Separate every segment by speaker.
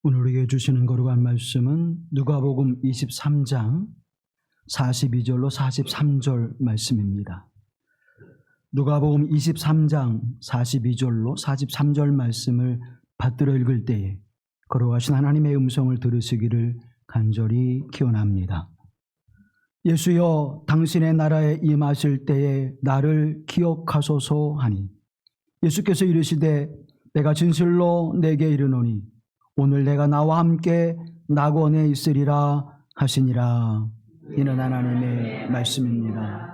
Speaker 1: 오늘 우리에게 주시는 거룩한 말씀은 누가복음 23장 42절로 43절 말씀입니다. 누가복음 23장 42절로 43절 말씀을 받들어 읽을 때에 거룩하신 하나님의 음성을 들으시기를 간절히 기원합니다. 예수여, 당신의 나라에 임하실 때에 나를 기억하소서 하니, 예수께서 이르시되 내가 진실로 내게 이르노니 오늘 내가 나와 함께 낙원에 있으리라 하시니라. 이는 하나님의 말씀입니다.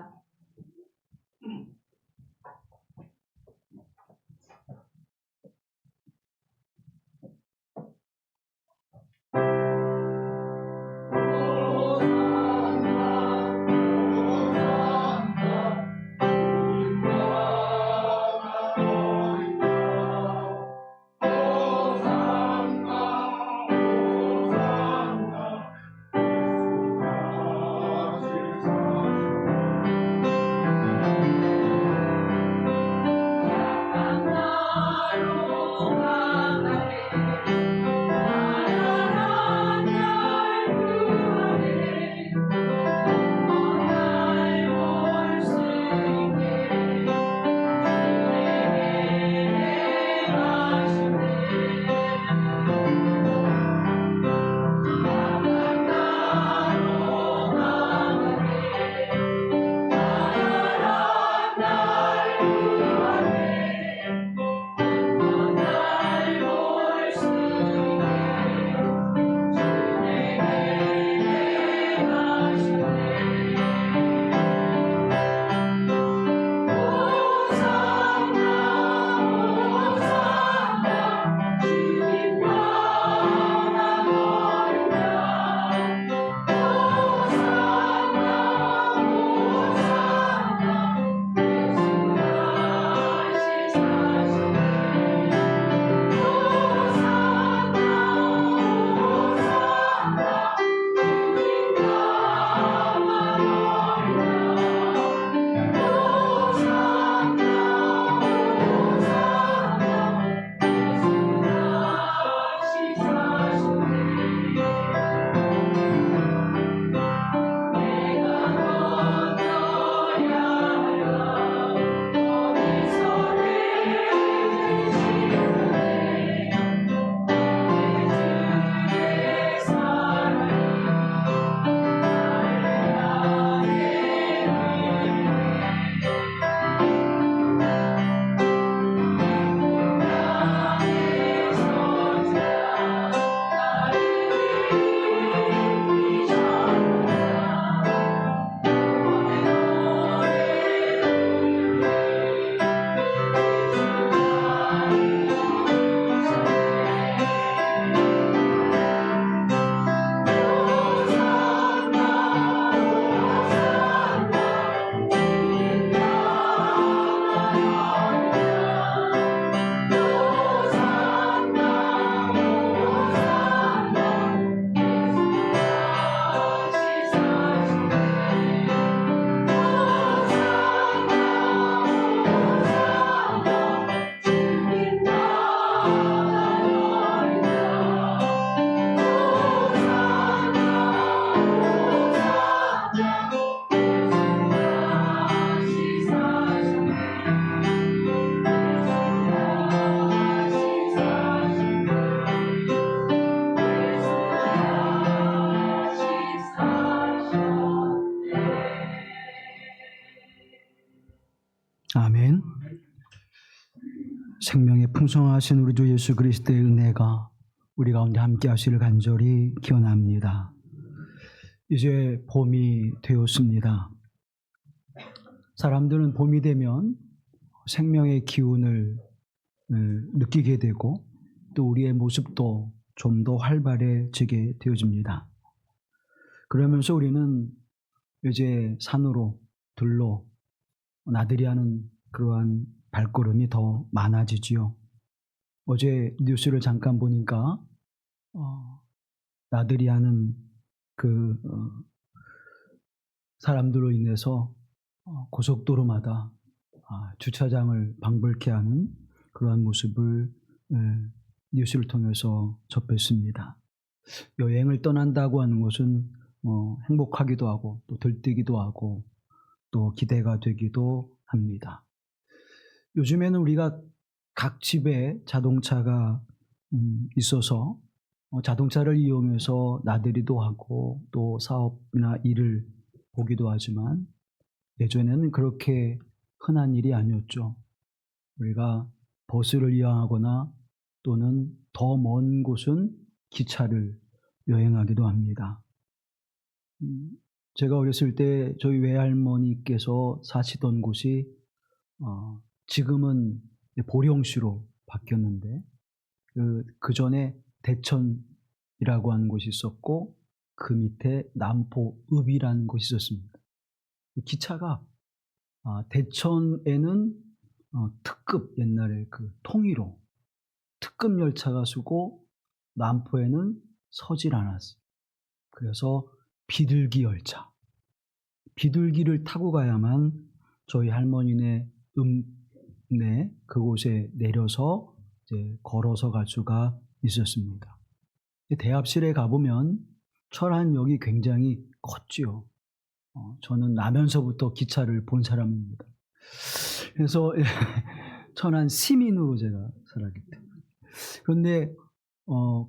Speaker 1: 아멘. 생명의 풍성하신 우리 주 예수 그리스도의 은혜가 우리 가운데 함께 하시를 간절히 기원합니다. 이제 봄이 되었습니다. 사람들은 봄이 되면 생명의 기운을 느끼게 되고 또 우리의 모습도 좀 더 활발해지게 되어집니다. 그러면서 우리는 이제 산으로 들로 나들이 하는 그러한 발걸음이 더 많아지지요. 어제 뉴스를 잠깐 보니까 나들이 하는 그 사람들로 인해서 고속도로마다 주차장을 방불케 하는 그러한 모습을 뉴스를 통해서 접했습니다. 여행을 떠난다고 하는 것은 행복하기도 하고 또 들뜨기도 하고 또 기대가 되기도 합니다. 요즘에는 우리가 각 집에 자동차가 있어서 자동차를 이용해서 나들이도 하고 또 사업이나 일을 보기도 하지만 예전에는 그렇게 흔한 일이 아니었죠. 우리가 버스를 이용하거나 또는 더 먼 곳은 기차를 여행하기도 합니다. 제가 어렸을 때 저희 외할머니께서 사시던 곳이 지금은 보령시로 바뀌었는데 그 전에 대천이라고 하는 곳이 있었고 그 밑에 남포읍이라는 곳이 있었습니다. 기차가 대천에는 특급 옛날에 그 통일호 특급 열차가 서고 남포에는 서질 않았어요. 그래서 비둘기 열차, 비둘기를 타고 가야만 저희 할머니네 그곳에 내려서 이제 걸어서 갈 수가 있었습니다. 대합실에 가보면 철안역이 굉장히 컸지요. 저는 나면서부터 기차를 본 사람입니다. 그래서 천안 시민으로 제가 살았기 때문에. 그런데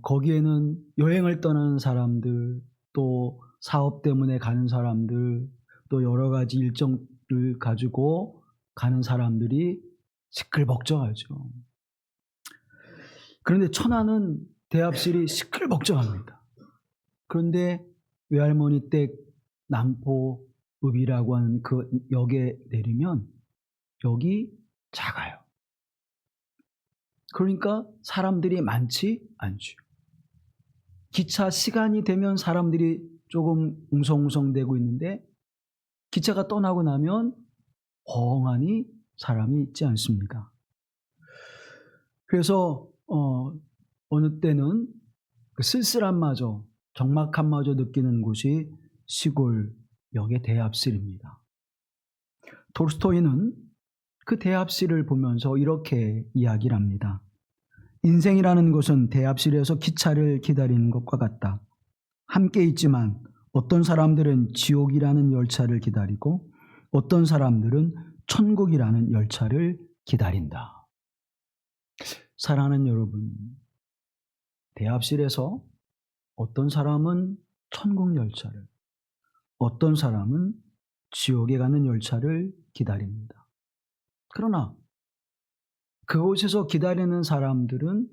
Speaker 1: 거기에는 여행을 떠나는 사람들, 또 사업 때문에 가는 사람들, 또 여러 가지 일정을 가지고 가는 사람들이 시끌벅적하죠. 그런데 천안은 대합실이 시끌벅적합니다. 그런데 외할머니 댁 남포읍이라고 하는 그 역에 내리면 역이 작아요. 그러니까 사람들이 많지 않죠. 기차 시간이 되면 사람들이 조금 웅성웅성대고 있는데 기차가 떠나고 나면 엉하니 사람이 있지 않습니다. 그래서 어느 때는 그 쓸쓸함마저 적막함마저 느끼는 곳이 시골역의 대합실입니다. 톨스토이는 그 대합실을 보면서 이렇게 이야기를 합니다. 인생이라는 것은 대합실에서 기차를 기다리는 것과 같다. 함께 있지만 어떤 사람들은 지옥이라는 열차를 기다리고 어떤 사람들은 천국이라는 열차를 기다린다. 사랑하는 여러분, 대합실에서 어떤 사람은 천국 열차를, 어떤 사람은 지옥에 가는 열차를 기다립니다. 그러나 그곳에서 기다리는 사람들은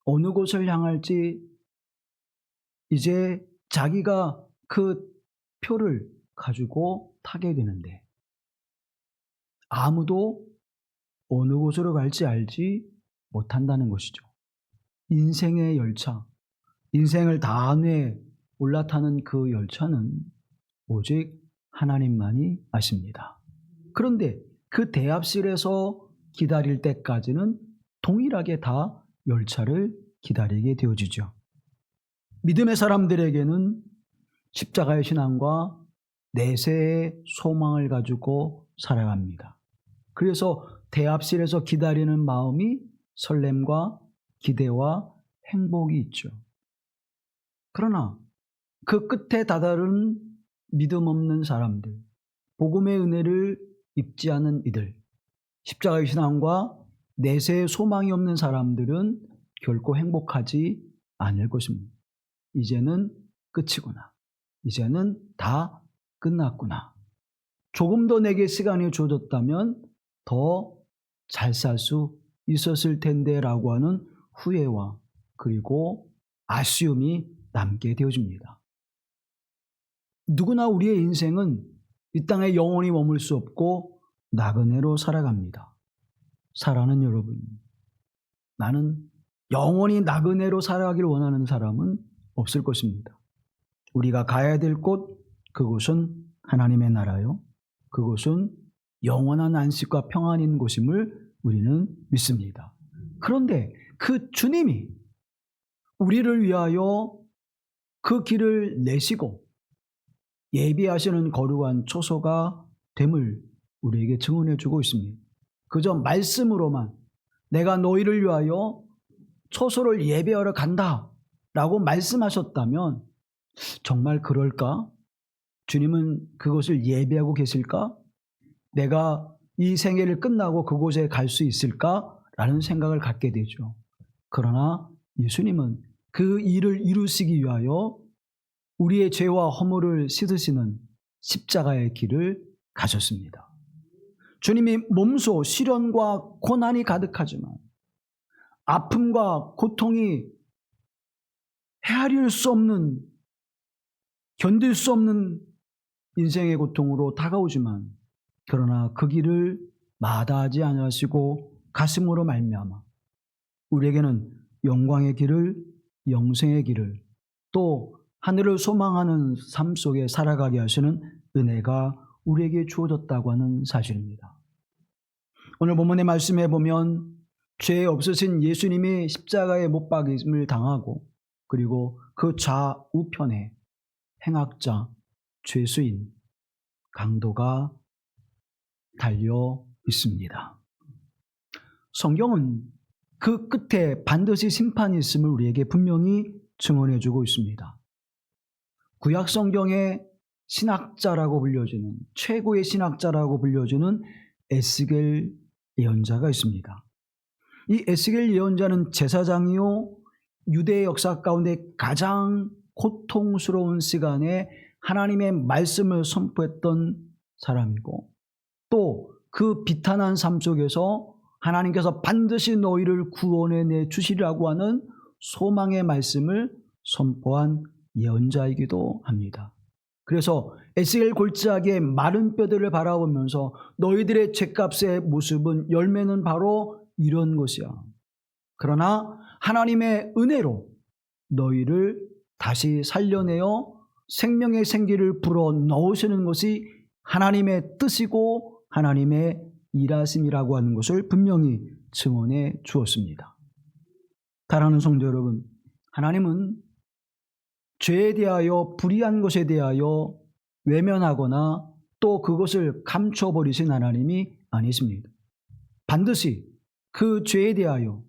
Speaker 1: 어느 곳을 향할지 이제 자기가 그 표를 가지고 타게 되는데 아무도 어느 곳으로 갈지 알지 못한다는 것이죠. 인생의 열차, 인생을 다안에 올라타는 그 열차는 오직 하나님만이 아십니다. 그런데 그 대합실에서 기다릴 때까지는 동일하게 다 열차를 기다리게 되어지죠. 믿음의 사람들에게는 십자가의 신앙과 내세의 소망을 가지고 살아갑니다. 그래서 대합실에서 기다리는 마음이 설렘과 기대와 행복이 있죠. 그러나 그 끝에 다다른 믿음 없는 사람들, 복음의 은혜를 입지 않은 이들, 십자가의 신앙과 내세의 소망이 없는 사람들은 결코 행복하지 않을 것입니다. 이제는 끝이구나. 이제는 다 끝났구나. 조금 더 내게 시간이 주어졌다면 더 잘 살 수 있었을 텐데 라고 하는 후회와 그리고 아쉬움이 남게 되어집니다. 누구나 우리의 인생은 이 땅에 영원히 머물 수 없고 나그네로 살아갑니다. 사랑하는 여러분, 나는 영원히 나그네로 살아가길 원하는 사람은 없을 것입니다. 우리가 가야 될 곳, 그곳은 하나님의 나라요. 그곳은 영원한 안식과 평안인 곳임을 우리는 믿습니다. 그런데 그 주님이 우리를 위하여 그 길을 내시고 예비하시는 거룩한 초소가 됨을 우리에게 증언해 주고 있습니다. 그저 말씀으로만 내가 너희를 위하여 초소를 예배하러 간다라고 말씀하셨다면 정말 그럴까? 주님은 그곳을 예배하고 계실까? 내가 이 생애를 끝나고 그곳에 갈 수 있을까라는 생각을 갖게 되죠. 그러나 예수님은 그 일을 이루시기 위하여 우리의 죄와 허물을 씻으시는 십자가의 길을 가셨습니다. 주님이 몸소 시련과 고난이 가득하지만 아픔과 고통이 헤아릴 수 없는, 견딜 수 없는 인생의 고통으로 다가오지만 그러나 그 길을 마다하지 않으시고 가심으로 말미암아 우리에게는 영광의 길을, 영생의 길을, 또 하늘을 소망하는 삶 속에 살아가게 하시는 은혜가 우리에게 주어졌다고 하는 사실입니다. 오늘 본문의 말씀에 보면 죄 없으신 예수님이 십자가에 못 박임을 당하고 그리고 그 좌우편에 행악자, 죄수인 강도가 달려 있습니다. 성경은 그 끝에 반드시 심판이 있음을 우리에게 분명히 증언해 주고 있습니다. 구약 성경의 신학자라고 불려지는, 최고의 신학자라고 불려지는 에스겔 예언자가 있습니다. 이 에스겔 예언자는 제사장이요 유대의 역사 가운데 가장 고통스러운 시간에 하나님의 말씀을 선포했던 사람이고 또 그 비탄한 삶 속에서 하나님께서 반드시 너희를 구원해 주시리라고 하는 소망의 말씀을 선포한 예언자이기도 합니다. 그래서 에스겔 골짜기의 마른 뼈들을 바라보면서 너희들의 죄값의 모습은, 열매는 바로 이런 것이야. 그러나 하나님의 은혜로 너희를 다시 살려내어 생명의 생기를 불어 넣으시는 것이 하나님의 뜻이고 하나님의 일하심이라고 하는 것을 분명히 증언해 주었습니다. 사랑하는 성도 여러분, 하나님은 죄에 대하여, 불의한 것에 대하여 외면하거나 또 그것을 감춰버리신 하나님이 아니십니다. 반드시 그 죄에 대하여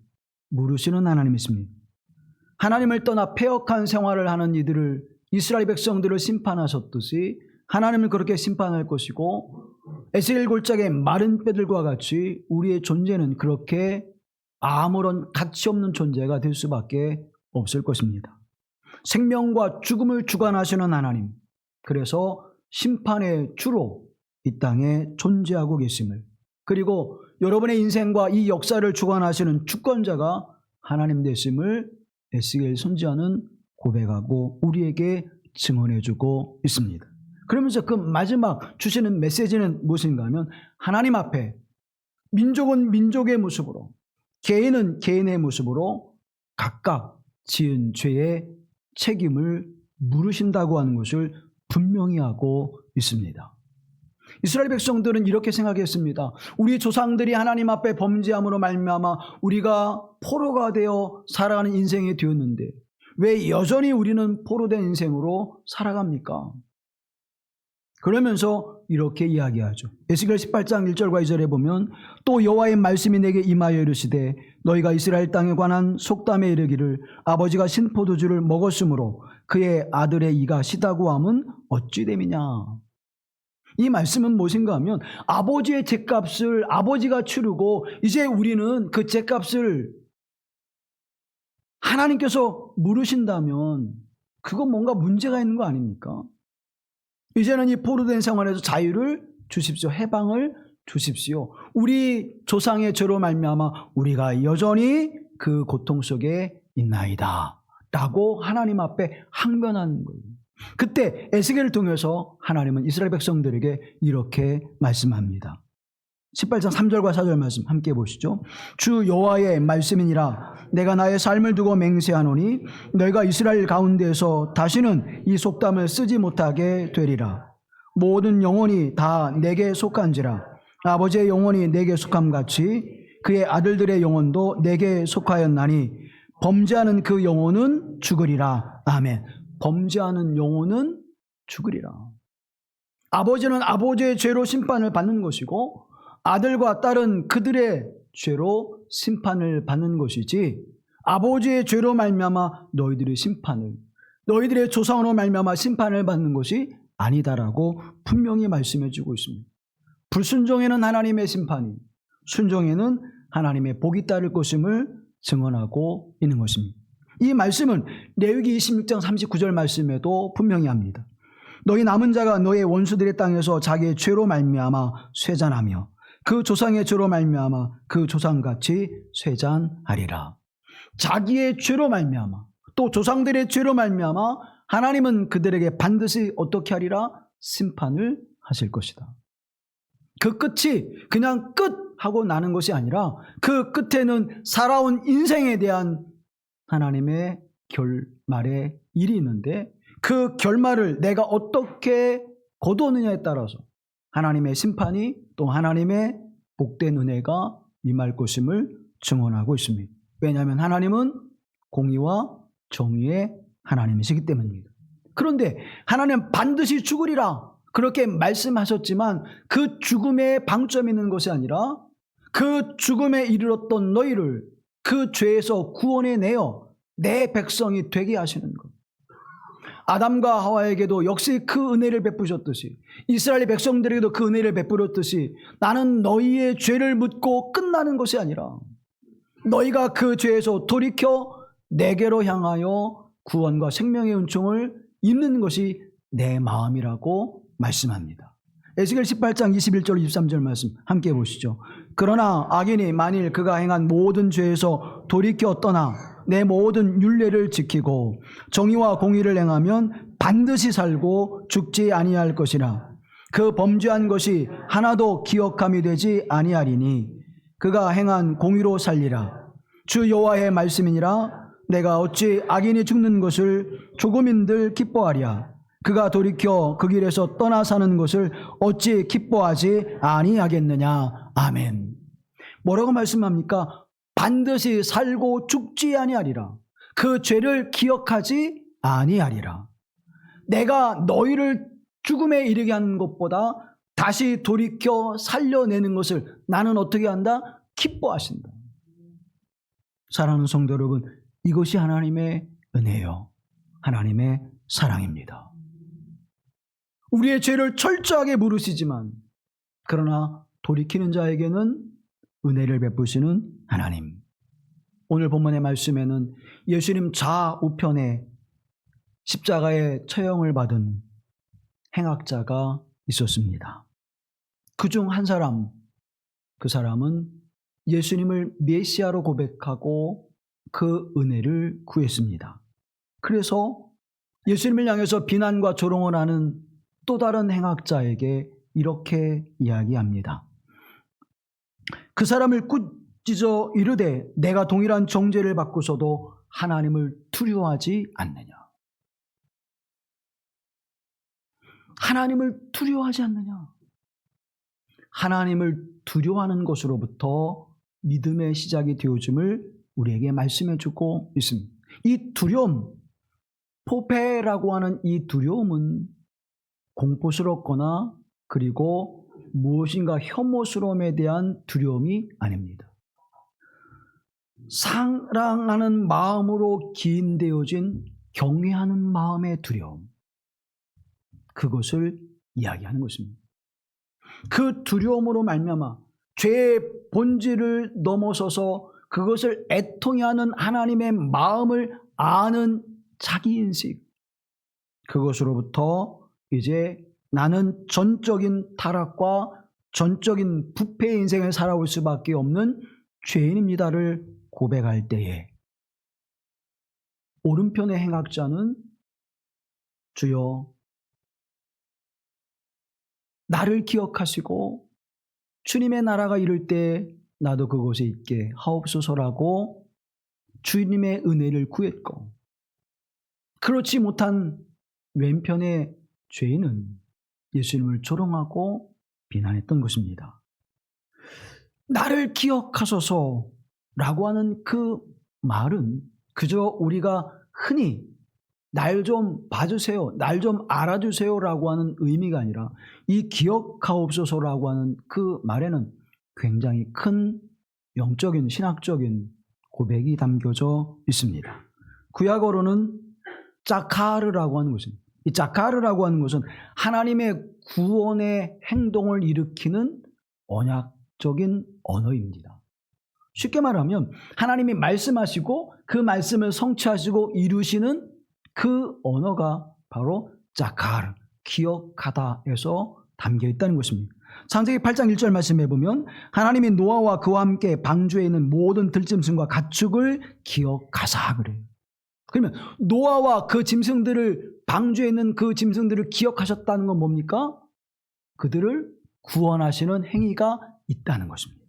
Speaker 1: 물으시는 하나님이십니다. 하나님을 떠나 패역한 생활을 하는 이들을, 이스라엘 백성들을 심판하셨듯이 하나님은 그렇게 심판할 것이고 에스겔 골짜기의 마른 뼈들과 같이 우리의 존재는 그렇게 아무런 가치 없는 존재가 될 수밖에 없을 것입니다. 생명과 죽음을 주관하시는 하나님, 그래서 심판의 주로 이 땅에 존재하고 계심을, 그리고 여러분의 인생과 이 역사를 주관하시는 주권자가 하나님 되심을 에스겔 선지자는 고백하고 우리에게 증언해주고 있습니다. 그러면서 그 마지막 주시는 메시지는 무엇인가 하면 하나님 앞에 민족은 민족의 모습으로, 개인은 개인의 모습으로 각각 지은 죄의 책임을 물으신다고 하는 것을 분명히 하고 있습니다. 이스라엘 백성들은 이렇게 생각했습니다. 우리 조상들이 하나님 앞에 범죄함으로 말미암아 우리가 포로가 되어 살아가는 인생이 되었는데 왜 여전히 우리는 포로된 인생으로 살아갑니까? 그러면서 이렇게 이야기하죠. 에스겔 18장 1절과 2절에 보면 또 여호와의 말씀이 내게 임하여 이르시되 너희가 이스라엘 땅에 관한 속담에 이르기를 아버지가 신포도주를 먹었으므로 그의 아들의 이가 시다고 함은 어찌 됨이냐. 이 말씀은 무엇인가 하면 아버지의 죗값을 아버지가 치르고 이제 우리는 그 죗값을 하나님께서 물으신다면 그건 뭔가 문제가 있는 거 아닙니까? 이제는 이 포로된 생활에서 자유를 주십시오. 해방을 주십시오. 우리 조상의 죄로 말미암아 우리가 여전히 그 고통 속에 있나이다 라고 하나님 앞에 항변하는 거예요. 그때 에스겔을 통해서 하나님은 이스라엘 백성들에게 이렇게 말씀합니다. 18장 3절과 4절 말씀 함께 보시죠. 주 여호와의 말씀이니라 내가 나의 삶을 두고 맹세하노니 너희가 이스라엘 가운데에서 다시는 이 속담을 쓰지 못하게 되리라. 모든 영혼이 다 내게 속한지라. 아버지의 영혼이 내게 속함같이 그의 아들들의 영혼도 내게 속하였나니 범죄하는 그 영혼은 죽으리라. 아멘. 범죄하는 영혼은 죽으리라. 아버지는 아버지의 죄로 심판을 받는 것이고 아들과 딸은 그들의 죄로 심판을 받는 것이지 아버지의 죄로 말미암아 너희들의 심판을, 너희들의 조상으로 말미암아 심판을 받는 것이 아니다라고 분명히 말씀해 주고 있습니다. 불순종에는 하나님의 심판이, 순종에는 하나님의 복이 따를 것임을 증언하고 있는 것입니다. 이 말씀은 레위기 26장 39절 말씀에도 분명히 합니다. 너희 남은 자가 너의 원수들의 땅에서 자기의 죄로 말미암아 쇠잔하며 그 조상의 죄로 말미암아 그 조상같이 쇠잔하리라. 자기의 죄로 말미암아, 또 조상들의 죄로 말미암아 하나님은 그들에게 반드시 어떻게 하리라? 심판을 하실 것이다. 그 끝이 그냥 끝 하고 나는 것이 아니라 그 끝에는 살아온 인생에 대한 하나님의 결말의 일이 있는데, 그 결말을 내가 어떻게 거두느냐에 따라서 하나님의 심판이, 또 하나님의 복된 은혜가 임할 것임을 증언하고 있습니다. 왜냐하면 하나님은 공의와 정의의 하나님이시기 때문입니다. 그런데 하나님은 반드시 죽으리라 그렇게 말씀하셨지만, 그 죽음에 방점이 있는 것이 아니라 그 죽음에 이르렀던 너희를 그 죄에서 구원해내어 내 백성이 되게 하시는 것. 아담과 하와에게도 역시 그 은혜를 베푸셨듯이, 이스라엘 백성들에게도 그 은혜를 베풀었듯이, 나는 너희의 죄를 묻고 끝나는 것이 아니라 너희가 그 죄에서 돌이켜 내게로 향하여 구원과 생명의 은총을 입는 것이 내 마음이라고 말씀합니다. 에스겔 18장 21절 23절 말씀 함께 보시죠. 그러나 악인이 만일 그가 행한 모든 죄에서 돌이켜 떠나 내 모든 율례를 지키고 정의와 공의를 행하면 반드시 살고 죽지 아니할 것이라. 그 범죄한 것이 하나도 기억함이 되지 아니하리니 그가 행한 공의로 살리라. 주 여호와의 말씀이니라. 내가 어찌 악인이 죽는 것을 조금인들 기뻐하랴. 그가 돌이켜 그 길에서 떠나 사는 것을 어찌 기뻐하지 아니하겠느냐. 아멘. 뭐라고 말씀합니까? 반드시 살고 죽지 아니하리라. 그 죄를 기억하지 아니하리라. 내가 너희를 죽음에 이르게 하는 것보다 다시 돌이켜 살려내는 것을 나는 어떻게 한다? 기뻐하신다. 사랑하는 성도 여러분, 이것이 하나님의 은혜요, 하나님의 사랑입니다. 우리의 죄를 철저하게 물으시지만, 그러나 돌이키는 자에게는 은혜를 베푸시는 하나님. 오늘 본문의 말씀에는 예수님 좌우편에 십자가의 처형을 받은 행악자가 있었습니다. 그중 한 사람, 그 사람은 예수님을 메시아로 고백하고 그 은혜를 구했습니다. 그래서 예수님을 향해서 비난과 조롱을 하는 또 다른 행악자에게 이렇게 이야기합니다. 그 사람을 꾸짖어 이르되 내가 동일한 정죄를 받고서도 하나님을 두려워하지 않느냐. 하나님을 두려워하지 않느냐. 하나님을 두려워하는 것으로부터 믿음의 시작이 되어짐을 우리에게 말씀해 주고 있습니다. 이 두려움, 포페라고 하는 이 두려움은 공포스럽거나 그리고 무엇인가 혐오스러움에 대한 두려움이 아닙니다. 사랑하는 마음으로 기인되어진 경외하는 마음의 두려움, 그것을 이야기하는 것입니다. 그 두려움으로 말미암아 죄의 본질을 넘어서서 그것을 애통해 하는 하나님의 마음을 아는 자기인식, 그것으로부터 이제 나는 전적인 타락과 전적인 부패의 인생을 살아올 수밖에 없는 죄인입니다를 고백할 때에 오른편의 행악자는 주여 나를 기억하시고 주님의 나라가 이를 때 나도 그곳에 있게 하옵소서라고 주님의 은혜를 구했고, 그렇지 못한 왼편의 죄인은 예수님을 조롱하고 비난했던 것입니다. 나를 기억하소서라고 하는 그 말은 그저 우리가 흔히 날 좀 봐주세요, 날 좀 알아주세요라고 하는 의미가 아니라, 이 기억하옵소서라고 하는 그 말에는 굉장히 큰 영적인 신학적인 고백이 담겨져 있습니다. 구약어로는 짜카르라고 하는 것입니다. 이 짜카르라고 하는 것은 하나님의 구원의 행동을 일으키는 언약적인 언어입니다. 쉽게 말하면 하나님이 말씀하시고 그 말씀을 성취하시고 이루시는 그 언어가 바로 짜카르, 기억하다에서 담겨 있다는 것입니다. 창세기 8장 1절 말씀해 보면 하나님이 노아와 그와 함께 방주에 있는 모든 들짐승과 가축을 기억하사 그래요. 그러면 노아와 그 짐승들을 방주에 있는 그 짐승들을 기억하셨다는 건 뭡니까? 그들을 구원하시는 행위가 있다는 것입니다.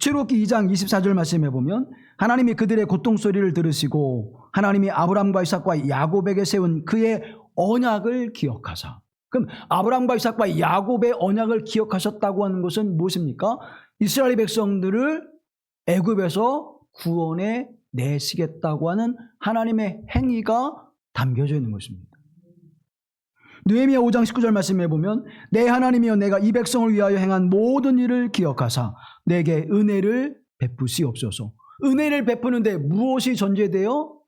Speaker 1: 출애굽기 2장 24절 말씀해 보면 하나님이 그들의 고통소리를 들으시고 하나님이 아브람과 이삭과 야곱에게 세운 그의 언약을 기억하사. 그럼 아브람과 이삭과 야곱의 언약을 기억하셨다고 하는 것은 무엇입니까? 이스라엘 백성들을 애굽에서 구원해 내시겠다고 하는 하나님의 행위가 담겨져 있는 것입니다. 느헤미야 5장 19절 말씀해 보면 내 하나님이여 내가 이 백성을 위하여 행한 모든 일을 기억하사 내게 은혜를 베푸시옵소서. 은혜를 베푸는데 무엇이 전제되어?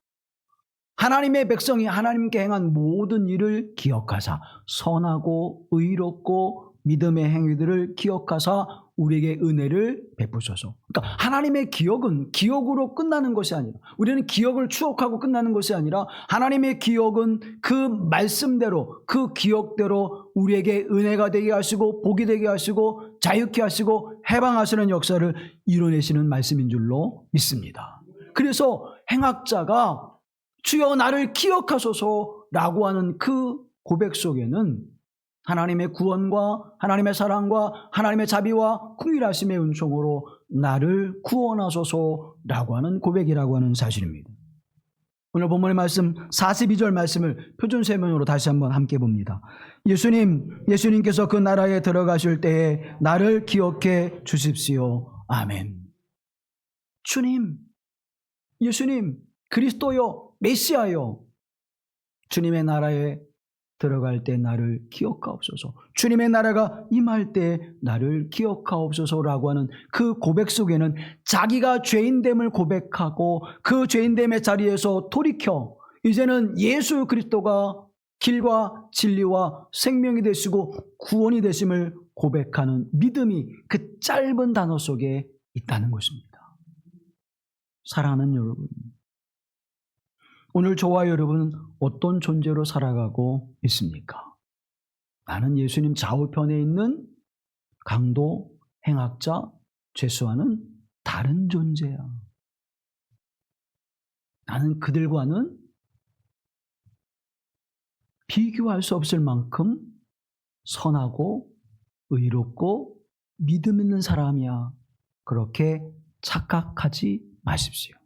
Speaker 1: 하나님의 백성이 하나님께 행한 모든 일을 기억하사 선하고 의롭고 믿음의 행위들을 기억하사 우리에게 은혜를 베푸소서. 그러니까 하나님의 기억은 기억으로 끝나는 것이 아니라 우리는 기억을 추억하고 끝나는 것이 아니라 하나님의 기억은 그 말씀대로 그 기억대로 우리에게 은혜가 되게 하시고 복이 되게 하시고 자유케 하시고 해방하시는 역사를 이뤄내시는 말씀인 줄로 믿습니다. 그래서 행악자가 주여 나를 기억하소서라고 하는 그 고백 속에는 하나님의 구원과 하나님의 사랑과 하나님의 자비와 긍휼하심의 은총으로 나를 구원하소서라고 하는 고백이라고 하는 사실입니다. 오늘 본문의 말씀 42절 말씀을 표준세면으로 다시 한번 함께 봅니다. 예수님께서 그 나라에 들어가실 때에 나를 기억해 주십시오. 아멘. 주님, 예수님, 그리스도요, 메시아요, 주님의 나라에 들어갈 때 나를 기억하옵소서. 주님의 나라가 임할 때 나를 기억하옵소서라고 하는 그 고백 속에는 자기가 죄인됨을 고백하고 그 죄인됨의 자리에서 돌이켜 이제는 예수 그리스도가 길과 진리와 생명이 되시고 구원이 되심을 고백하는 믿음이 그 짧은 단어 속에 있다는 것입니다. 사랑하는 여러분, 오늘 저와 여러분은 어떤 존재로 살아가고 있습니까? 나는 예수님 좌우편에 있는 강도, 행악자, 죄수와는 다른 존재야. 나는 그들과는 비교할 수 없을 만큼 선하고 의롭고 믿음 있는 사람이야. 그렇게 착각하지 마십시오.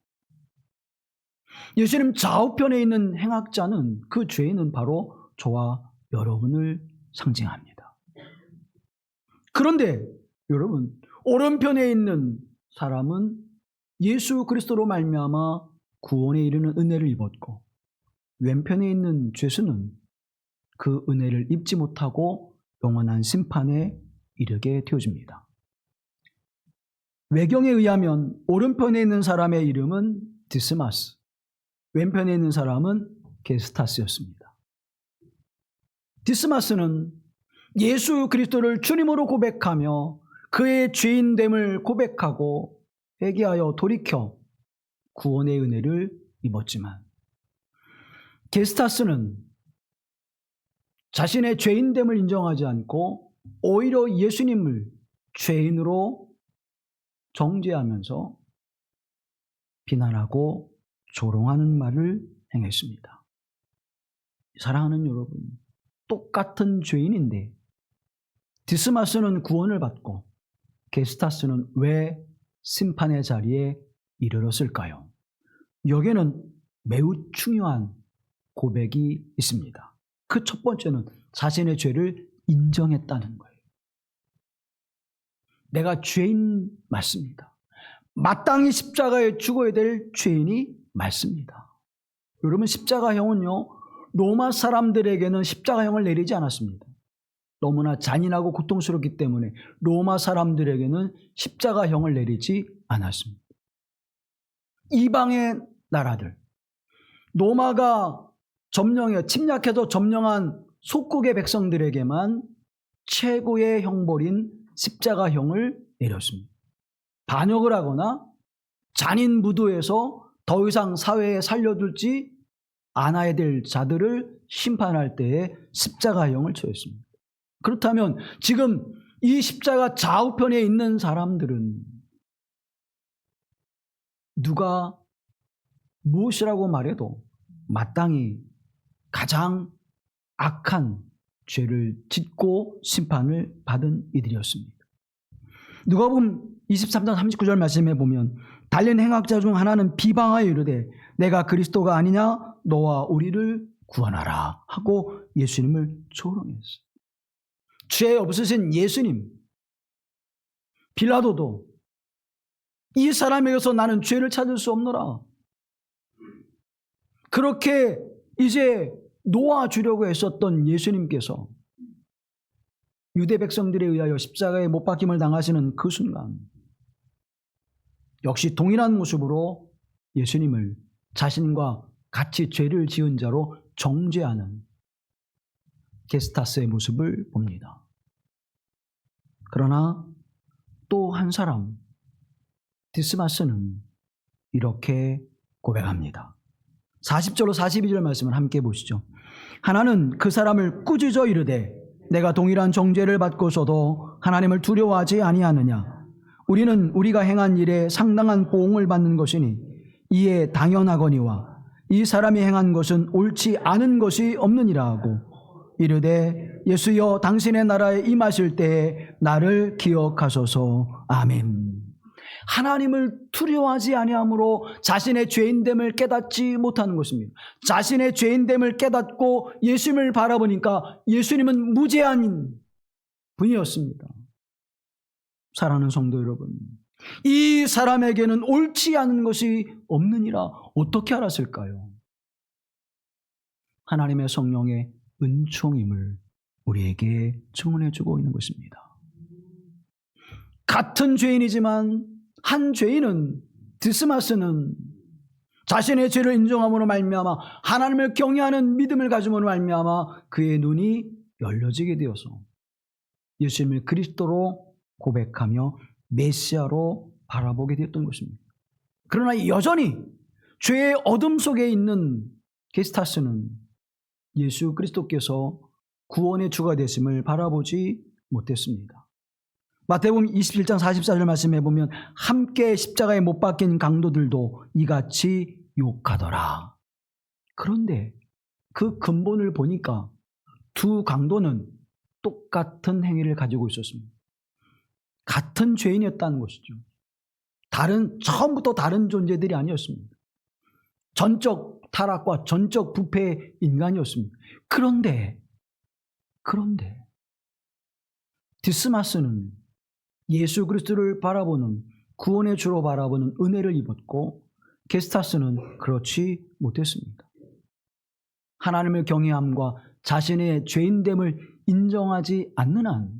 Speaker 1: 예수님 좌우편에 있는 행악자는 그 죄인은 바로 저와 여러분을 상징합니다. 그런데 여러분, 오른편에 있는 사람은 예수 그리스도로 말미암아 구원에 이르는 은혜를 입었고 왼편에 있는 죄수는 그 은혜를 입지 못하고 영원한 심판에 이르게 되어집니다. 외경에 의하면 오른편에 있는 사람의 이름은 디스마스, 왼편에 있는 사람은 게스타스였습니다. 디스마스는 예수 그리스도를 주님으로 고백하며 그의 죄인됨을 고백하고 회개하여 돌이켜 구원의 은혜를 입었지만 게스타스는 자신의 죄인됨을 인정하지 않고 오히려 예수님을 죄인으로 정죄하면서 비난하고 조롱하는 말을 행했습니다. 사랑하는 여러분, 똑같은 죄인인데 디스마스는 구원을 받고 게스타스는 왜 심판의 자리에 이르렀을까요? 여기에는 매우 중요한 고백이 있습니다. 그 첫 번째는 자신의 죄를 인정했다는 거예요. 내가 죄인 맞습니다. 마땅히 십자가에 죽어야 될 죄인이 맞습니다. 여러분, 십자가형은요, 로마 사람들에게는 십자가형을 내리지 않았습니다. 너무나 잔인하고 고통스럽기 때문에 로마 사람들에게는 십자가형을 내리지 않았습니다. 이방의 나라들, 로마가 침략해서 점령한 속국의 백성들에게만 최고의 형벌인 십자가형을 내렸습니다. 반역을 하거나 잔인 무도에서 더 이상 사회에 살려둘지 않아야 될 자들을 심판할 때에 십자가형을 처했습니다. 그렇다면 지금 이 십자가 좌우편에 있는 사람들은 누가 무엇이라고 말해도 마땅히 가장 악한 죄를 짓고 심판을 받은 이들이었습니다. 누가복음 23장 39절 말씀에 보면 달린 행악자 중 하나는 비방하여 이르되 내가 그리스도가 아니냐 너와 우리를 구원하라 하고 예수님을 조롱했어요. 죄 없으신 예수님, 빌라도도 이 사람에게서 나는 죄를 찾을 수 없노라, 그렇게 이제 놓아주려고 했었던 예수님께서 유대 백성들에 의하여 십자가에 못 박힘을 당하시는 그 순간 역시 동일한 모습으로 예수님을 자신과 같이 죄를 지은 자로 정죄하는 게스타스의 모습을 봅니다. 그러나 또 한 사람, 디스마스는 이렇게 고백합니다. 40절로 42절 말씀을 함께 보시죠. 하나는 그 사람을 꾸짖어 이르되 내가 동일한 정죄를 받고서도 하나님을 두려워하지 아니하느냐. 우리는 우리가 행한 일에 상당한 보응을 받는 것이니 이에 당연하거니와 이 사람이 행한 것은 옳지 않은 것이 없느니라 하고 이르되 예수여 당신의 나라에 임하실 때에 나를 기억하소서. 아멘. 하나님을 두려워하지 아니함으로 자신의 죄인됨을 깨닫지 못하는 것입니다. 자신의 죄인됨을 깨닫고 예수님을 바라보니까 예수님은 무죄한 분이었습니다. 사랑하는 성도 여러분, 이 사람에게는 옳지 않은 것이 없느니라 어떻게 알았을까요? 하나님의 성령의 은총임을 우리에게 증언해 주고 있는 것입니다. 같은 죄인이지만 한 죄인은, 디스마스는 자신의 죄를 인정함으로 말미암아 하나님을 경외하는 믿음을 가짐으로 말미암아 그의 눈이 열려지게 되어서 예수님을 그리스도로 고백하며 메시아로 바라보게 되었던 것입니다. 그러나 여전히 죄의 어둠 속에 있는 게스타스는 예수 그리스도께서 구원의 주가 되심을 바라보지 못했습니다. 마태복음 27장 44절 말씀해 보면 함께 십자가에 못 박힌 강도들도 이같이 욕하더라. 그런데 그 근본을 보니까 두 강도는 똑같은 행위를 가지고 있었습니다. 같은 죄인이었다는 것이죠. 처음부터 다른 존재들이 아니었습니다. 전적 타락과 전적 부패의 인간이었습니다. 그런데 디스마스는 예수 그리스도를 바라보는, 구원의 주로 바라보는 은혜를 입었고 게스타스는 그렇지 못했습니다. 하나님을 경외함과 자신의 죄인됨을 인정하지 않는 한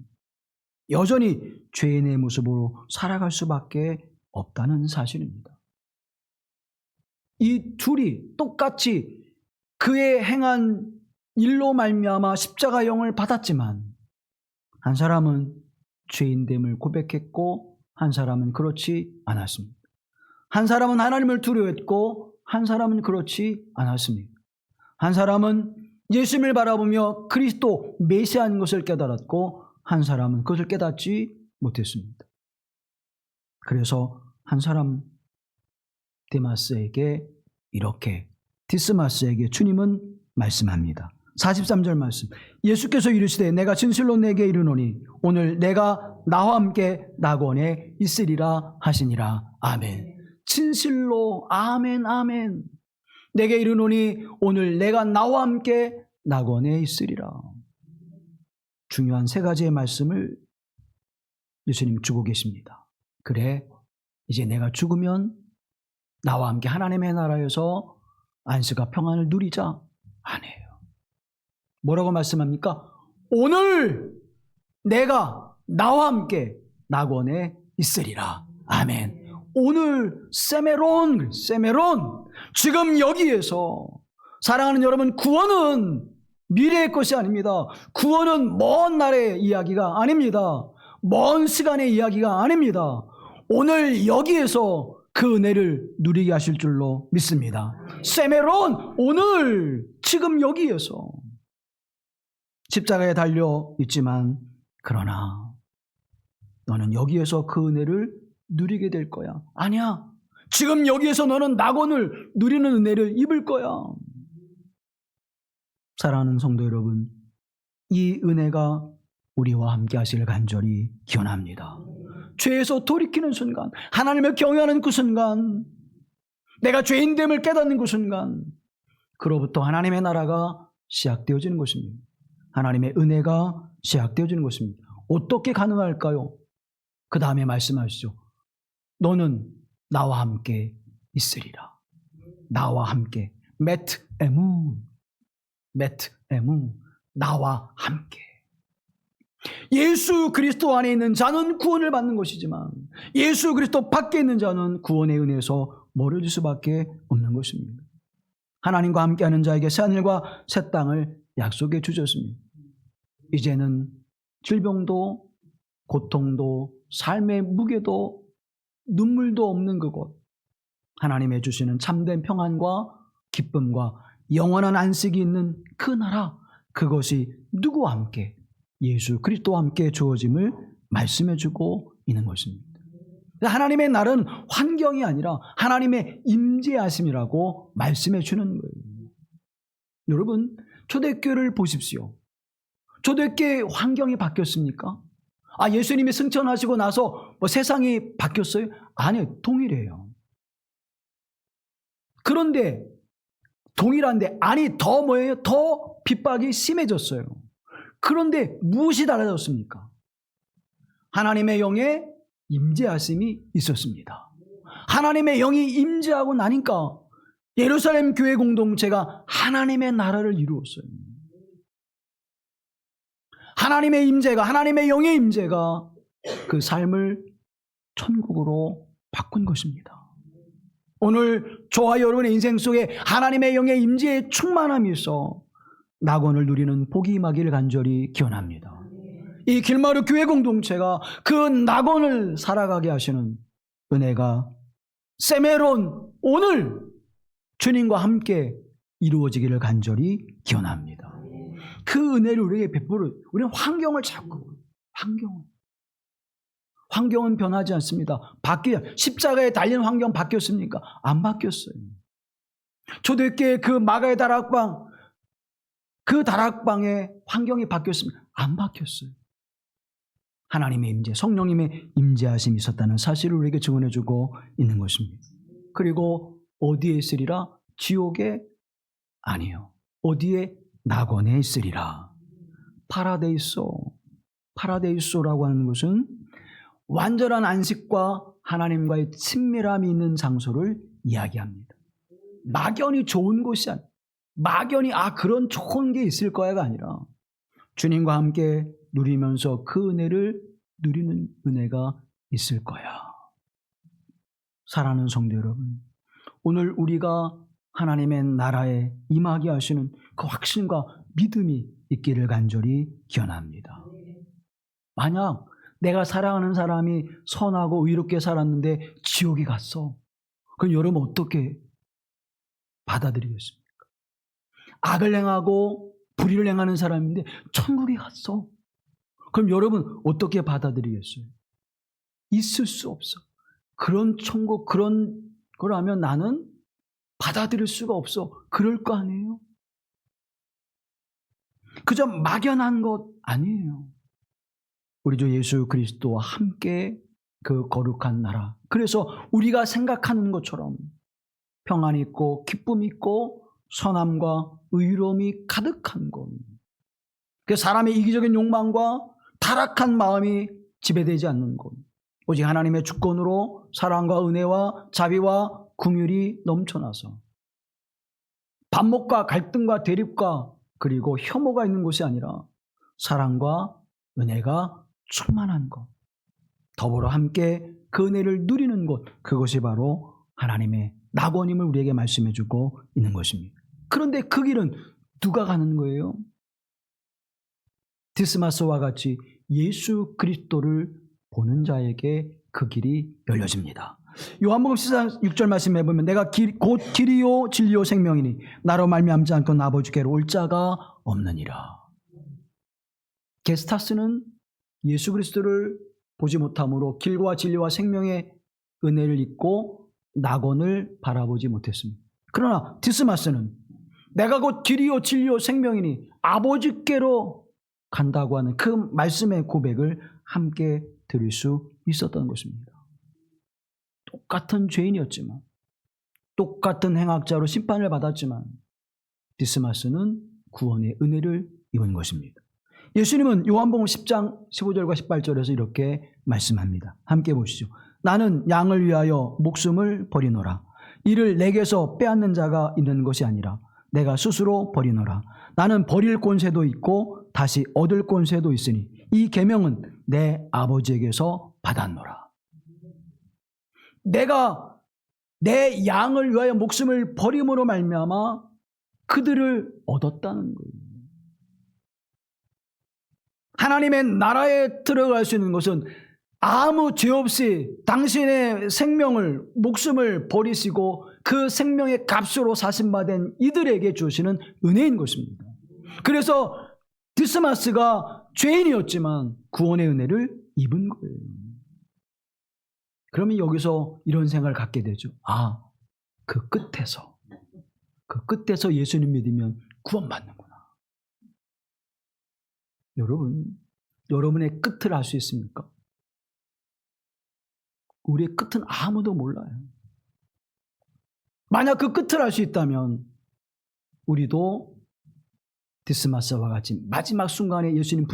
Speaker 1: 여전히 죄인의 모습으로 살아갈 수밖에 없다는 사실입니다. 이 둘이 똑같이 그의 행한 일로 말미암아 십자가형을 받았지만 한 사람은 죄인됨을 고백했고 한 사람은 그렇지 않았습니다. 한 사람은 하나님을 두려워했고 한 사람은 그렇지 않았습니다. 한 사람은 예수님을 바라보며 그리스도 메시아인 것을 깨달았고 한 사람은 그것을 깨닫지 못했습니다. 그래서 한 사람 디스마스에게 주님은 말씀합니다. 43절 말씀. 예수께서 이르시되 내가 진실로 내게 이르노니 오늘 내가 나와 함께 낙원에 있으리라 하시니라. 아멘. 진실로 아멘 아멘. 내게 이르노니 오늘 내가 나와 함께 낙원에 있으리라. 중요한 세 가지의 말씀을 예수님 주고 계십니다. 그래, 이제 내가 죽으면 나와 함께 하나님의 나라에서 안식과 평안을 누리자. 아니에요. 뭐라고 말씀합니까? 오늘 내가 나와 함께 낙원에 있으리라. 아멘. 오늘 세메론, 지금 여기에서 사랑하는 여러분, 구원은 미래의 것이 아닙니다. 구원은 먼 날의 이야기가 아닙니다. 먼 시간의 이야기가 아닙니다. 오늘 여기에서 그 은혜를 누리게 하실 줄로 믿습니다. 세메론, 오늘 지금 여기에서 십자가에 달려 있지만 그러나 너는 여기에서 그 은혜를 누리게 될 거야. 아니야. 지금 여기에서 너는 낙원을 누리는 은혜를 입을 거야. 사랑하는 성도 여러분, 이 은혜가 우리와 함께 하시길 간절히 기원합니다. 죄에서 돌이키는 순간, 하나님을 경외하는 그 순간, 내가 죄인됨을 깨닫는 그 순간, 그로부터 하나님의 나라가 시작되어지는 것입니다. 하나님의 은혜가 시작되어지는 것입니다. 어떻게 가능할까요? 그 다음에 말씀하시죠. 너는 나와 함께 있으리라. 나와 함께. 메트 에문, 나와 함께. 예수 그리스도 안에 있는 자는 구원을 받는 것이지만 예수 그리스도 밖에 있는 자는 구원의 은혜에서 멀어질 수밖에 없는 것입니다. 하나님과 함께하는 자에게 새하늘과 새 땅을 약속해 주셨습니다. 이제는 질병도 고통도 삶의 무게도 눈물도 없는 그곳, 하나님의 주시는 참된 평안과 기쁨과 영원한 안식이 있는 그 나라, 그것이 누구와 함께? 예수 그리스도와 함께 주어짐을 말씀해 주고 있는 것입니다. 하나님의 날은 환경이 아니라 하나님의 임재하심이라고 말씀해 주는 거예요. 여러분, 초대교회를 보십시오. 초대교회 환경이 바뀌었습니까? 예수님이 승천하시고 나서 세상이 바뀌었어요? 아니요, 동일해요. 그런데 동일한데 더 뭐예요? 더 핍박이 심해졌어요. 그런데 무엇이 달라졌습니까? 하나님의 영의 임재하심이 있었습니다. 하나님의 영이 임재하고 나니까 예루살렘 교회 공동체가 하나님의 나라를 이루었어요. 하나님의 임재가, 하나님의 영의 임재가 그 삶을 천국으로 바꾼 것입니다. 오늘 저와 여러분의 인생 속에 하나님의 영의 임재의 충만함이 있어 낙원을 누리는 복이 임하기를 간절히 기원합니다. 이 길마루 교회 공동체가 그 낙원을 살아가게 하시는 은혜가 세메론, 오늘 주님과 함께 이루어지기를 간절히 기원합니다. 그 은혜를 우리에게 베풀어, 우리는 환경을 잡고, 환경은 변하지 않습니다. 십자가에 달린 환경 바뀌었습니까? 안 바뀌었어요. 초대교회 그 마가의 다락방, 그 다락방의 환경이 바뀌었습니다. 안 바뀌었어요. 하나님의 임재, 성령님의 임재하심이 있었다는 사실을 우리에게 증언해주고 있는 것입니다. 그리고 어디에 있으리라? 지옥에? 아니요. 어디에? 낙원에 있으리라. 파라데이소라고 하는 것은 완전한 안식과 하나님과의 친밀함이 있는 장소를 이야기합니다. 막연히 좋은 곳이 아니라, 막연히 그런 좋은 게 있을 거야가 아니라 주님과 함께 누리면서 그 은혜를 누리는 은혜가 있을 거야. 사랑하는 성도 여러분, 오늘 우리가 하나님의 나라에 임하게 하시는 그 확신과 믿음이 있기를 간절히 기원합니다. 만약 내가 사랑하는 사람이 선하고 의롭게 살았는데 지옥에 갔어. 그럼 여러분 어떻게 받아들이겠습니까? 악을 행하고 불의를 행하는 사람인데 천국에 갔어. 그럼 여러분 어떻게 받아들이겠어요? 있을 수 없어. 그런 천국, 그런 거라면 나는 받아들일 수가 없어. 그럴 거 아니에요? 그저 막연한 것 아니에요. 우리 주 예수 그리스도와 함께 그 거룩한 나라. 그래서 우리가 생각하는 것처럼 평안이 있고 기쁨이 있고 선함과 의로움이 가득한 곳. 그 사람의 이기적인 욕망과 타락한 마음이 지배되지 않는 곳. 오직 하나님의 주권으로 사랑과 은혜와 자비와 긍휼이 넘쳐나서 반목과 갈등과 대립과 그리고 혐오가 있는 곳이 아니라 사랑과 은혜가 충만한 것. 더불어 함께 그 은혜를 누리는 것, 그것이 바로 하나님의 낙원임을 우리에게 말씀해 주고 있는 것입니다. 그런데 그 길은 누가 가는 거예요? 디스마스와 같이 예수 그리스도를 보는 자에게 그 길이 열려집니다. 요한복음 6절 말씀해 보면 내가 곧 길이요 진리요 생명이니 나로 말미암지 않고 아버지께로 올 자가 없느니라. 게스타스는 예수 그리스도를 보지 못함으로 길과 진리와 생명의 은혜를 잊고 낙원을 바라보지 못했습니다. 그러나 디스마스는 내가 곧 길이요 진리요 생명이니 아버지께로 간다고 하는 그 말씀의 고백을 함께 들을 수 있었던 것입니다. 똑같은 죄인이었지만, 똑같은 행악자로 심판을 받았지만 디스마스는 구원의 은혜를 입은 것입니다. 예수님은 요한복음 10장 15절과 18절에서 이렇게 말씀합니다. 함께 보시죠. 나는 양을 위하여 목숨을 버리노라. 이를 내게서 빼앗는 자가 있는 것이 아니라 내가 스스로 버리노라. 나는 버릴 권세도 있고 다시 얻을 권세도 있으니 이 계명은 내 아버지에게서 받았노라. 내가 내 양을 위하여 목숨을 버림으로 말미암아 그들을 얻었다는 거예요. 하나님의 나라에 들어갈 수 있는 것은 아무 죄 없이 당신의 생명을, 목숨을 버리시고 그 생명의 값으로 사신받은 이들에게 주시는 은혜인 것입니다. 그래서 디스마스가 죄인이었지만 구원의 은혜를 입은 거예요. 그러면 여기서 이런 생각을 갖게 되죠. 아, 그 끝에서 예수님 믿으면 구원받는구나. 여러분의 끝을 알 수 있습니까? 우리의 끝은 아무도 몰라요. 만약 그 끝을 알 수 있다면 우리도 디스마스와 같이 마지막 순간에 예수님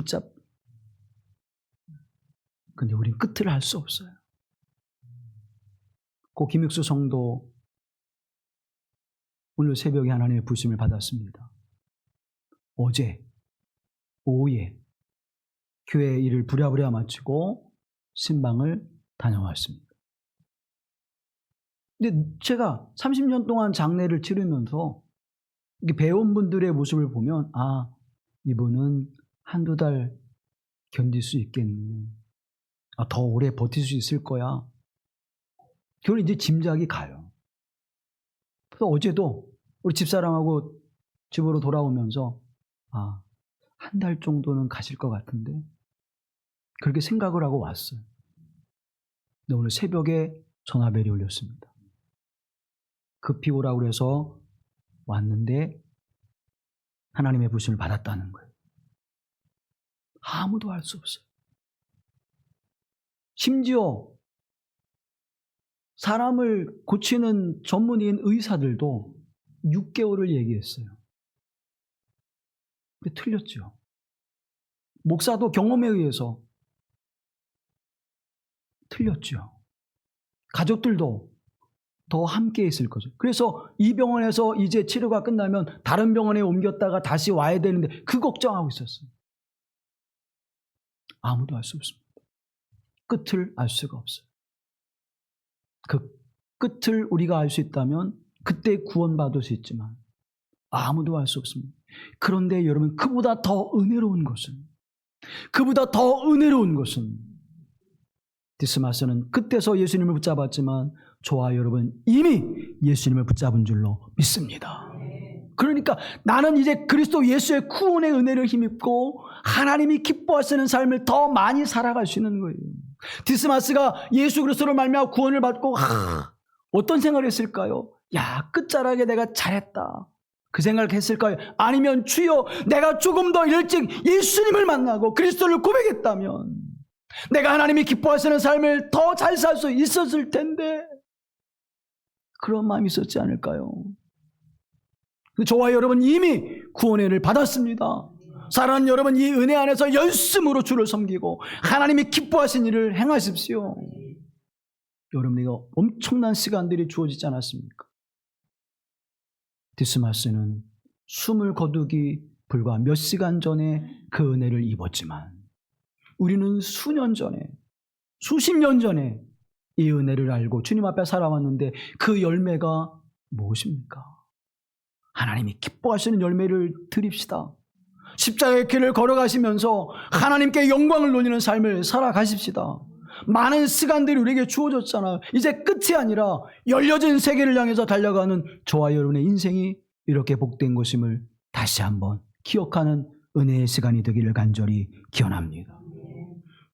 Speaker 1: 근데 우린 끝을 알 수 없어요. 고 김익수 성도 오늘 새벽에 하나님의 부심을 받았습니다. 어제 오후에 교회 일을 부랴부랴 마치고 신방을 다녀왔습니다. 근데 제가 30년 동안 장례를 치르면서 배우분들의 모습을 보면 아, 이분은 한두 달 견딜 수 있겠네. 아, 더 오래 버틸 수 있을 거야. 그걸 이제 짐작이 가요. 그래서 어제도 우리 집사람하고 집으로 돌아오면서 아, 한 달 정도는 가실 것 같은데 그렇게 생각을 하고 왔어요. 근데 오늘 새벽에 전화벨이 울렸습니다. 급히 오라고 해서 왔는데 하나님의 부심을 받았다는 거예요. 아무도 알 수 없어요. 심지어 사람을 고치는 전문의인 의사들도 6개월을 얘기했어요. 근데 틀렸죠. 목사도 경험에 의해서 틀렸죠. 가족들도 더 함께 있을 거죠. 그래서 이 병원에서 이제 치료가 끝나면 다른 병원에 옮겼다가 다시 와야 되는데 그 걱정하고 있었어요. 아무도 알 수 없습니다. 끝을 알 수가 없어요. 그 끝을 우리가 알 수 있다면 그때 구원받을 수 있지만 아무도 알 수 없습니다. 그런데 여러분, 그보다 더 은혜로운 것은 디스마스는 그때서 예수님을 붙잡았지만 저와 여러분 이미 예수님을 붙잡은 줄로 믿습니다. 그러니까 나는 이제 그리스도 예수의 구원의 은혜를 힘입고 하나님이 기뻐하시는 삶을 더 많이 살아갈 수 있는 거예요. 디스마스가 예수 그리스도를 말미암아 구원을 받고 어떤 생각을 했을까요? 야, 끝자락에 내가 잘했다. 그 생각을 했을까요? 아니면 주여, 내가 조금 더 일찍 예수님을 만나고 그리스도를 고백했다면 내가 하나님이 기뻐하시는 삶을 더 잘 살 수 있었을 텐데, 그런 마음이 있었지 않을까요? 저와 여러분 이미 구원의 은혜를 받았습니다. 사랑하는 여러분, 이 은혜 안에서 열심으로 주를 섬기고 하나님이 기뻐하신 일을 행하십시오. 여러분에게 엄청난 시간들이 주어지지 않았습니까? 디스마스는 숨을 거두기 불과 몇 시간 전에 그 은혜를 입었지만 우리는 수년 전에, 수십 년 전에 이 은혜를 알고 주님 앞에 살아왔는데 그 열매가 무엇입니까? 하나님이 기뻐하시는 열매를 드립시다. 십자가의 길을 걸어가시면서 하나님께 영광을 돌리는 삶을 살아가십시다. 많은 시간들이 우리에게 주어졌잖아요. 이제 끝이 아니라 열려진 세계를 향해서 달려가는 저와 여러분의 인생이 이렇게 복된 것임을 다시 한번 기억하는 은혜의 시간이 되기를 간절히 기원합니다.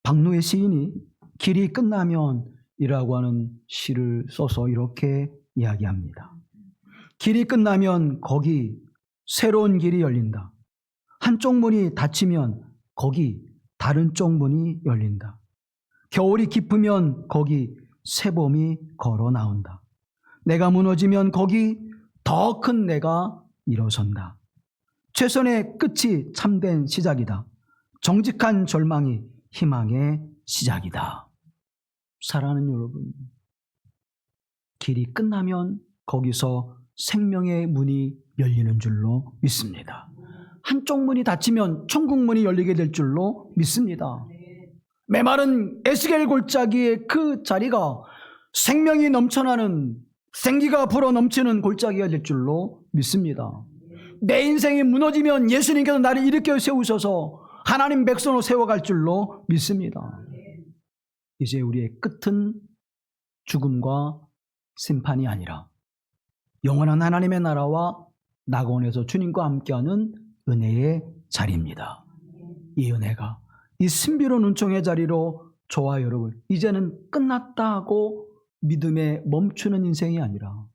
Speaker 1: 박노의 시인이 길이 끝나면 이라고 하는 시를 써서 이렇게 이야기합니다. 길이 끝나면 거기 새로운 길이 열린다. 한쪽 문이 닫히면 거기 다른 쪽 문이 열린다. 겨울이 깊으면 거기 새봄이 걸어 나온다. 내가 무너지면 거기 더 큰 내가 일어선다. 최선의 끝이 참된 시작이다. 정직한 절망이 희망의 시작이다. 사랑하는 여러분, 길이 끝나면 거기서 생명의 문이 열리는 줄로 믿습니다. 한쪽 문이 닫히면 천국 문이 열리게 될 줄로 믿습니다. 메마른 에스겔 골짜기의 그 자리가 생명이 넘쳐나는, 생기가 불어 넘치는 골짜기가 될 줄로 믿습니다. 내 인생이 무너지면 예수님께서 나를 일으켜 세우셔서 하나님 백성으로 세워갈 줄로 믿습니다. 이제 우리의 끝은 죽음과 심판이 아니라 영원한 하나님의 나라와 낙원에서 주님과 함께하는 은혜의 자리입니다. 이 은혜가 이 신비로운 은총의 자리로 저와 여러분 이제는 끝났다 하고 믿음에 멈추는 인생이 아니라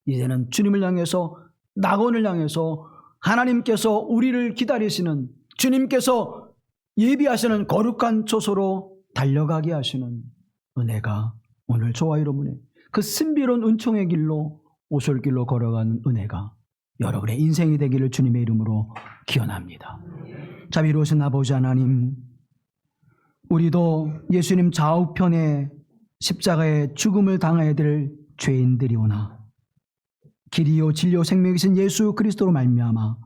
Speaker 1: 이제는 주님을 향해서 낙원을 향해서 하나님께서 우리를 기다리시는, 주님께서 예비하시는 거룩한 처소로 달려가게 하시는 은혜가 오늘 저와 여러분의 그 신비로운 은총의 길로 오솔길로 걸어가는 은혜가 여러분의 인생이 되기를 주님의 이름으로 기원합니다. 자비로우신 아버지 하나님, 우리도 예수님 좌우편에 십자가의 죽음을 당해야 될 죄인들이오나 길이요 진리요 생명이신 예수 그리스도로 말미암아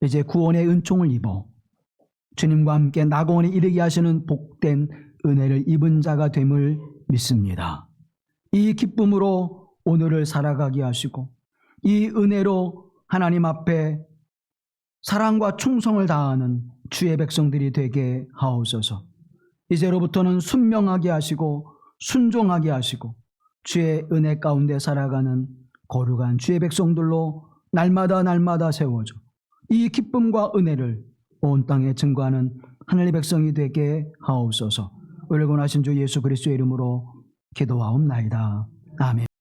Speaker 1: 이제 구원의 은총을 입어 주님과 함께 낙원에 이르게 하시는 복된 은혜를 입은 자가 됨을 믿습니다. 이 기쁨으로 오늘을 살아가게 하시고 이 은혜로 하나님 앞에 사랑과 충성을 다하는 주의 백성들이 되게 하옵소서. 이제로부터는 순명하게 하시고 순종하게 하시고 주의 은혜 가운데 살아가는 거룩한 주의 백성들로 날마다 세워져 이 기쁨과 은혜를 온 땅에 증거하는 하늘의 백성이 되게 하옵소서. 우리를 구원하신 주 예수 그리스도의 이름으로 기도하옵나이다. 아멘.